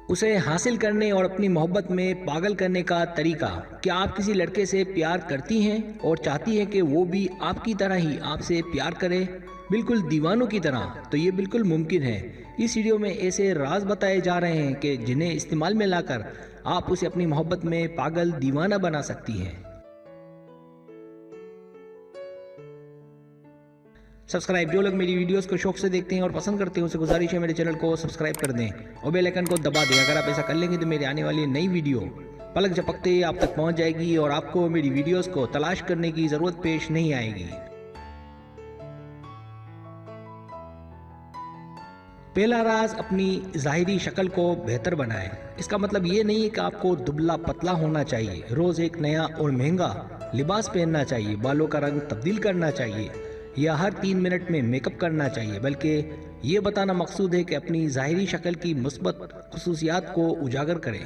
उसे हासिल करने और अपनी मोहब्बत में पागल करने का तरीका। क्या आप किसी लड़के से प्यार करती हैं और चाहती हैं कि वो भी आपकी तरह ही आपसे प्यार करे, बिल्कुल दीवानों की तरह? तो ये बिल्कुल मुमकिन है। इस वीडियो में ऐसे राज बताए जा रहे हैं कि जिन्हें इस्तेमाल में लाकर आप उसे अपनी मोहब्बत में पागल दीवाना बना सकती हैं। सब्सक्राइब, जो लोग मेरी वीडियोस को शौक से देखते हैं और पसंद करते हैं उसे गुजारिश है मेरे चैनल को सब्सक्राइब कर दें और बेल आइकन को दबा दें। अगर आप ऐसा कर लेंगे तो मेरी आने वाली नई वीडियो पलक झपकते ही आप तक पहुंच जाएगी और आपको मेरी वीडियोस को तलाश करने की ज़रूरत पेश नहीं आएगी। पहला राज, अपनी ज़ाहिरी शक्ल को बेहतर बनाएं। इसका मतलब ये नहीं है कि आपको दुबला पतला होना चाहिए, रोज़ एक नया और महंगा लिबास पहनना चाहिए, बालों का रंग तब्दील करना चाहिए या हर 3 मिनट में मेकअप करना चाहिए, बल्कि ये बताना मकसूद है कि अपनी ज़ाहिरी शक्ल की मुस्बत खुसूसियात को उजागर करें।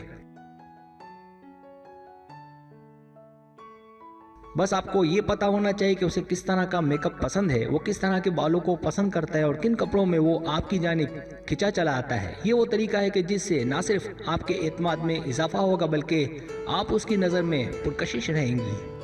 बस आपको ये पता होना चाहिए कि उसे किस तरह का मेकअप पसंद है, वो किस तरह के बालों को पसंद करता है और किन कपड़ों में वो आपकी जानिब खिंचा चला आता है। ये वो तरीका है कि जिससे ना सिर्फ आपके एतमाद में इजाफा होगा बल्कि आप उसकी नज़र में पुरकशिश रहेंगी।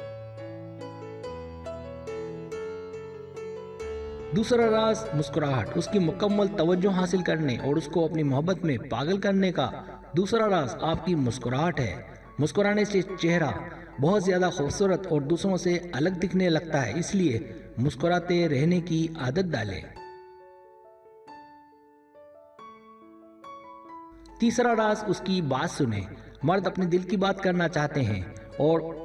दूसरा राज, मुस्कुराहट। उसकी मुकम्मल तवज्जो हासिल करने और उसको अपनी मोहब्बत में पागल करने का दूसरा राज आपकी मुस्कुराहट है। मुस्कुराने से चेहरा बहुत ज़्यादा खूबसूरत और दूसरों से अलग दिखने लगता है, इसलिए मुस्कुराते रहने की आदत डालें। तीसरा राज, उसकी बात सुने। मर्द अपने दिल की बात करना चाहते हैं और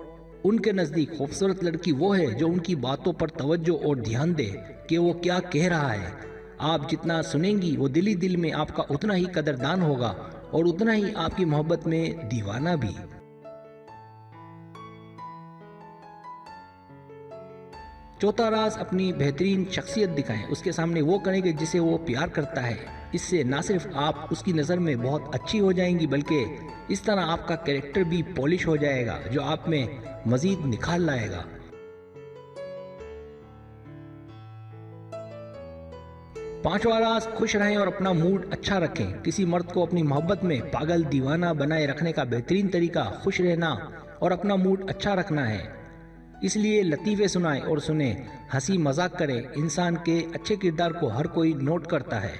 उनके नज़दीक खूबसूरत लड़की वो है जो उनकी बातों पर तवज्जो और ध्यान दे कि वो क्या कह रहा है। आप जितना सुनेंगी वो दिल ही दिल में आपका उतना ही कदरदान होगा और उतना ही आपकी मोहब्बत में दीवाना भी। चौथा राज, अपनी बेहतरीन शख्सियत दिखाएं। उसके सामने वो करें कि जिसे वो प्यार करता है। इससे ना सिर्फ आप उसकी नज़र में बहुत अच्छी हो जाएंगी बल्कि इस तरह आपका कैरेक्टर भी पॉलिश हो जाएगा जो आप में मजीद निखार लाएगा। पांचवा राज, खुश रहें और अपना मूड अच्छा रखें। किसी मर्द को अपनी मोहब्बत में पागल दीवाना बनाए रखने का बेहतरीन तरीका खुश रहना और अपना मूड अच्छा रखना है। इसलिए लतीफ़े सुनाएं और सुने, हंसी मजाक करें। इंसान के अच्छे किरदार को हर कोई नोट करता है।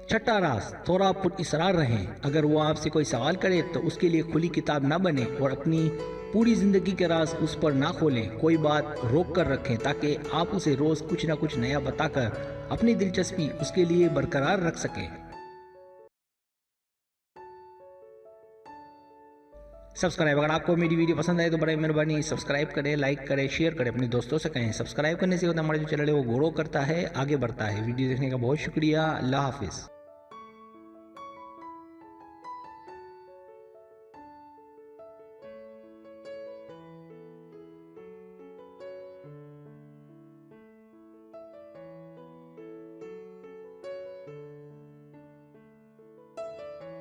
छठा राज, थोड़ा पुरइसरार रहें। अगर वो आपसे कोई सवाल करे तो उसके लिए खुली किताब ना बने और अपनी पूरी जिंदगी के राज उस पर ना खोलें। कोई बात रोक कर रखें ताकि आप उसे रोज कुछ ना कुछ नया बताकर अपनी दिलचस्पी उसके लिए बरकरार रख सकें। सब्सक्राइब, अगर आपको मेरी वीडियो पसंद आए तो बड़ी मेहरबानी सब्सक्राइब करें, लाइक करें, शेयर करें, अपने दोस्तों से कहें। सब्सक्राइब करने से होता है हमारा जो चैनल है वो ग्रो करता है, आगे बढ़ता है। वीडियो देखने का बहुत शुक्रिया। अल्लाह हाफिज़।